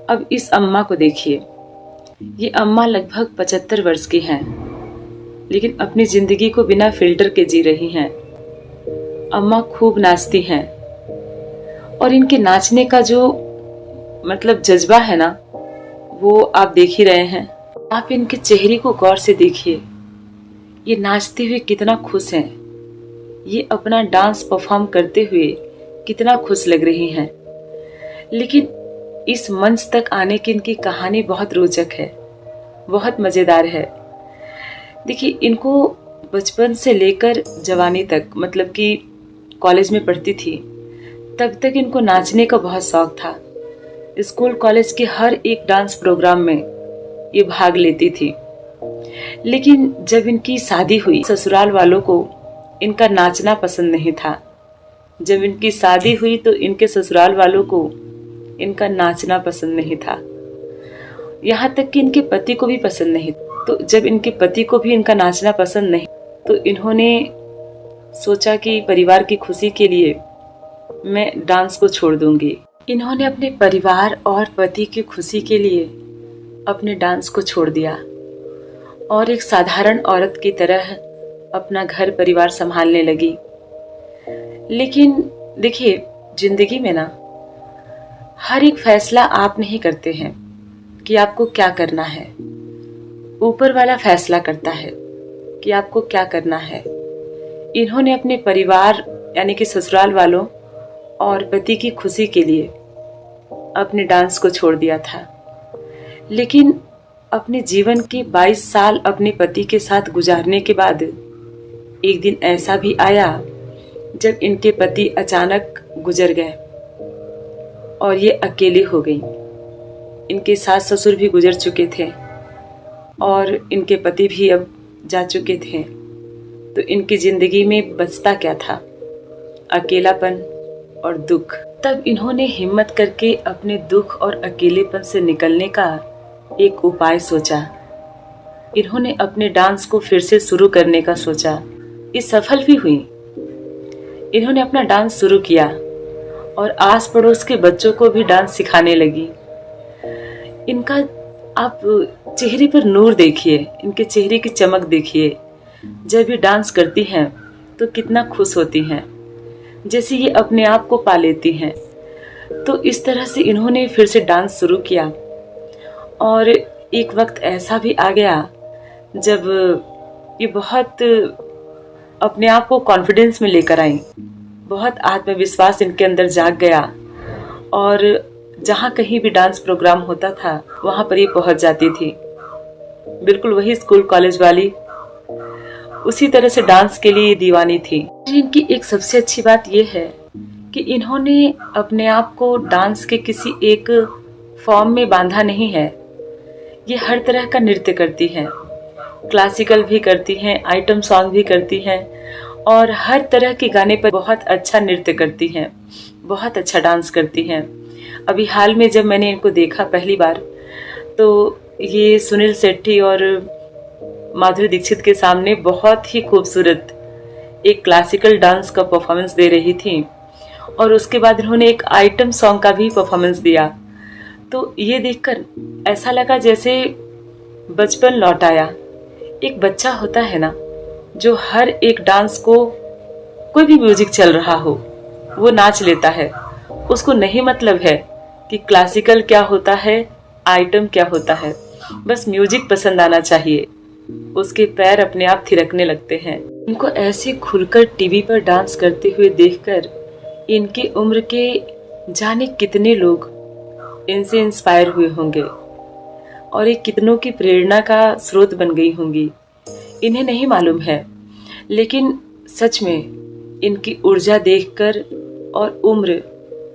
अब इस अम्मा को देखिए, ये अम्मा लगभग 75 वर्ष की हैं, लेकिन अपनी जिंदगी को बिना फिल्टर के जी रही हैं। अम्मा खूब नाचती हैं और इनके नाचने का जो जज्बा है ना, वो आप देख ही रहे हैं। आप इनके चेहरे को गौर से देखिए, ये नाचते हुए कितना खुश हैं, ये अपना डांस परफॉर्म करते हुए कितना खुश लग रही हैं। लेकिन इस मंच तक आने की इनकी कहानी बहुत रोचक है, बहुत मजेदार है। देखिए, इनको बचपन से लेकर जवानी तक, मतलब कि कॉलेज में पढ़ती थी तब तक इनको नाचने का बहुत शौक था। स्कूल कॉलेज के हर एक डांस प्रोग्राम में ये भाग लेती थी। लेकिन जब इनकी शादी हुई, ससुराल वालों को इनका नाचना पसंद नहीं था। जब इनकी शादी हुई तो इनके ससुराल वालों को इनका नाचना पसंद नहीं था, यहाँ तक कि इनके पति को भी पसंद नहीं। तो जब इनके पति को भी इनका नाचना पसंद नहीं, तो इन्होंने सोचा कि परिवार की खुशी के लिए मैं डांस को छोड़ दूंगी। इन्होंने अपने परिवार और पति की खुशी के लिए अपने डांस को छोड़ दिया और एक साधारण औरत की तरह अपना घर परिवार संभालने लगी। लेकिन देखिए, जिंदगी में ना हर एक फैसला आप नहीं करते हैं कि आपको क्या करना है। ऊपर वाला फैसला करता है कि आपको क्या करना है। इन्होंने अपने परिवार यानी कि ससुराल वालों और पति की खुशी के लिए अपने डांस को छोड़ दिया था। लेकिन अपने जीवन के 22 साल अपने पति के साथ गुजारने के बाद एक दिन ऐसा भी आया जब इनके पति अचानक गुजर गए और ये अकेले हो गई। इनके सास ससुर भी गुजर चुके थे और इनके पति भी अब जा चुके थे। तो इनकी जिंदगी में बचता क्या था? अकेलापन और दुख। तब इन्होंने हिम्मत करके अपने दुख और अकेलेपन से निकलने का एक उपाय सोचा। इन्होंने अपने डांस को फिर से शुरू करने का सोचा। ये सफल भी हुई। इन्होंने अपना डांस शुरू किया और आस पड़ोस के बच्चों को भी डांस सिखाने लगी। इनका आप चेहरे पर नूर देखिए, इनके चेहरे की चमक देखिए। जब ये डांस करती हैं तो कितना खुश होती हैं, जैसे ये अपने आप को पा लेती हैं। तो इस तरह से इन्होंने फिर से डांस शुरू किया और एक वक्त ऐसा भी आ गया जब ये बहुत अपने आप को कॉन्फिडेंस में लेकर आई। बहुत आत्मविश्वास इनके अंदर जाग गया और जहाँ कहीं भी डांस प्रोग्राम होता था वहाँ पर ये पहुँच जाती थी। बिल्कुल वही स्कूल कॉलेज वाली, उसी तरह से डांस के लिए दीवानी थी। इनकी एक सबसे अच्छी बात यह है कि इन्होंने अपने आप को डांस के किसी एक फॉर्म में बांधा नहीं है। ये हर तरह का नृत्य करती हैं, क्लासिकल भी करती हैं, आइटम सॉन्ग भी करती हैं और हर तरह के गाने पर बहुत अच्छा नृत्य करती हैं, बहुत अच्छा डांस करती हैं। अभी हाल में जब मैंने इनको देखा पहली बार, तो ये सुनील शेट्टी और माधुरी दीक्षित के सामने बहुत ही खूबसूरत एक क्लासिकल डांस का परफॉर्मेंस दे रही थी और उसके बाद इन्होंने एक आइटम सॉन्ग का भी परफॉर्मेंस दिया। तो ये देखकर ऐसा लगा जैसे बचपन लौट आया। एक बच्चा होता है ना, जो हर एक डांस को, कोई भी म्यूजिक चल रहा हो वो नाच लेता है। उसको नहीं मतलब है कि क्लासिकल क्या होता है, आइटम क्या होता है, बस म्यूजिक पसंद आना चाहिए। उसके पैर अपने आप थिरकने लगते हैं। इनको ऐसे खुलकर टीवी पर डांस करते हुए देखकर इनकी उम्र के जाने कितने लोग इनसे इंस्पायर हुए होंगे और ये कितनों की प्रेरणा का स्रोत बन गई होंगी, इन्हें नहीं मालूम है। लेकिन सच में इनकी ऊर्जा देखकर, और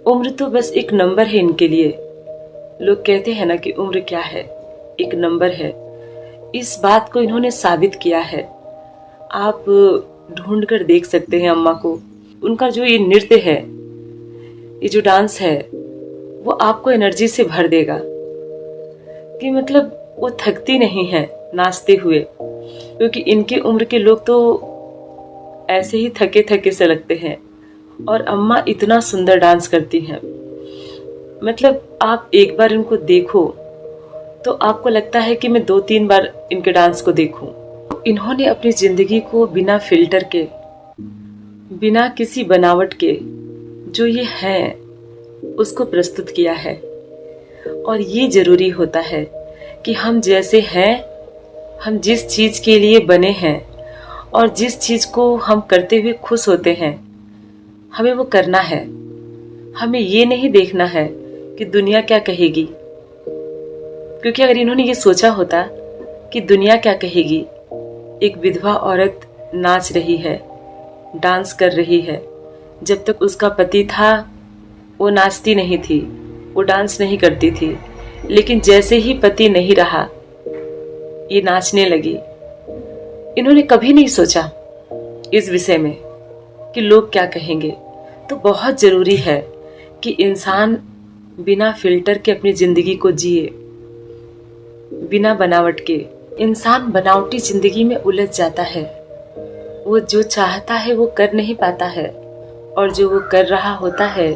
उम्र तो बस एक नंबर है इनके लिए। लोग कहते हैं ना कि उम्र क्या है, एक नंबर है। इस बात को इन्होंने साबित किया है। आप ढूंढ कर देख सकते हैं अम्मा को। उनका जो ये नृत्य है, ये जो डांस है, वो आपको एनर्जी से भर देगा कि वो थकती नहीं है नाचते हुए, क्योंकि इनकी उम्र के लोग तो ऐसे ही थके थके से लगते हैं और अम्मा इतना सुंदर डांस करती हैं। मतलब आप एक बार इनको देखो तो आपको लगता है कि मैं 2-3 बार इनके डांस को देखूं। इन्होंने अपनी जिंदगी को बिना फिल्टर के, बिना किसी बनावट के, जो ये है उसको प्रस्तुत किया है। और ये जरूरी होता है कि हम जैसे हैं, हम जिस चीज के लिए बने हैं और जिस चीज को हम करते हुए खुश होते हैं, हमें वो करना है। हमें ये नहीं देखना है कि दुनिया क्या कहेगी, क्योंकि अगर इन्होंने ये सोचा होता कि दुनिया क्या कहेगी, एक विधवा औरत नाच रही है, डांस कर रही है, जब तक उसका पति था वो नाचती नहीं थी, वो डांस नहीं करती थी, लेकिन जैसे ही पति नहीं रहा ये नाचने लगी। इन्होंने कभी नहीं सोचा इस विषय में कि लोग क्या कहेंगे। तो बहुत जरूरी है कि इंसान बिना फिल्टर के अपनी जिंदगी को जिए, बिना बनावट के। इंसान बनावटी जिंदगी में उलझ जाता है, वो जो चाहता है वो कर नहीं पाता है, और जो वो कर रहा होता है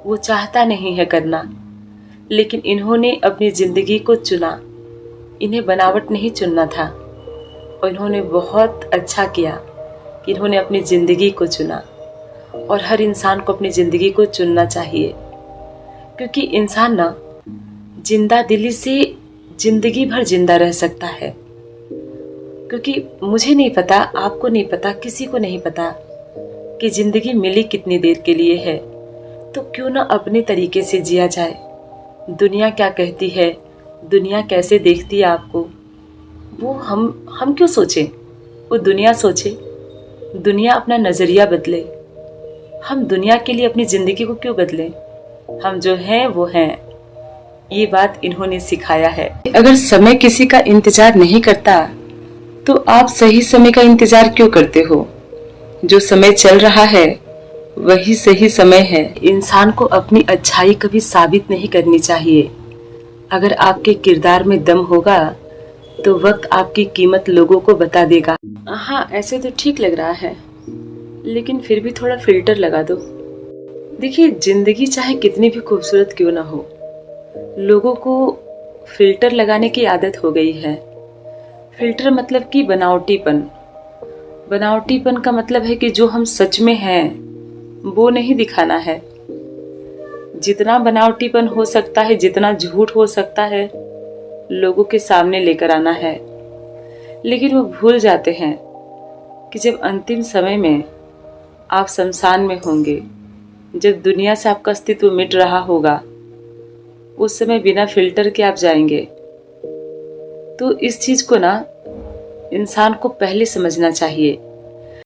वो चाहता नहीं है करना। लेकिन इन्होंने अपनी जिंदगी को चुना, इन्हें बनावट नहीं चुनना था। और इन्होंने बहुत अच्छा किया कि इन्होंने अपनी जिंदगी को चुना। और हर इंसान को अपनी जिंदगी को चुनना चाहिए, क्योंकि इंसान ना जिंदा दिली से जिंदगी भर जिंदा रह सकता है। क्योंकि मुझे नहीं पता, आपको नहीं पता, किसी को नहीं पता कि जिंदगी मिली कितनी देर के लिए है। तो क्यों ना अपने तरीके से जिया जाए। दुनिया क्या कहती है, दुनिया कैसे देखती है आपको, वो हम क्यों सोचें, वो दुनिया सोचे। दुनिया अपना नजरिया बदले, हम दुनिया के लिए अपनी जिंदगी को क्यों बदलें। हम जो हैं वो हैं, ये बात इन्होंने सिखाया है। अगर समय किसी का इंतजार नहीं करता तो आप सही समय का इंतजार क्यों करते हो। जो समय चल रहा है वही सही समय है। इंसान को अपनी अच्छाई कभी साबित नहीं करनी चाहिए। अगर आपके किरदार में दम होगा तो वक्त आपकी कीमत लोगों को बता देगा। हाँ, ऐसे तो ठीक लग रहा है, लेकिन फिर भी थोड़ा फिल्टर लगा दो। देखिए, जिंदगी चाहे कितनी भी खूबसूरत क्यों ना हो, लोगों को फिल्टर लगाने की आदत हो गई है। फिल्टर मतलब कि बनावटीपन। बनावटीपन का मतलब है कि जो हम सच में हैं वो नहीं दिखाना है। जितना बनावटीपन हो सकता है, जितना झूठ हो सकता है, लोगों के सामने लेकर आना है। लेकिन वो भूल जाते हैं कि जब अंतिम समय में आप शमशान में होंगे, जब दुनिया से आपका अस्तित्व मिट रहा होगा, उस समय बिना फिल्टर के आप जाएंगे। तो इस चीज को ना इंसान को पहले समझना चाहिए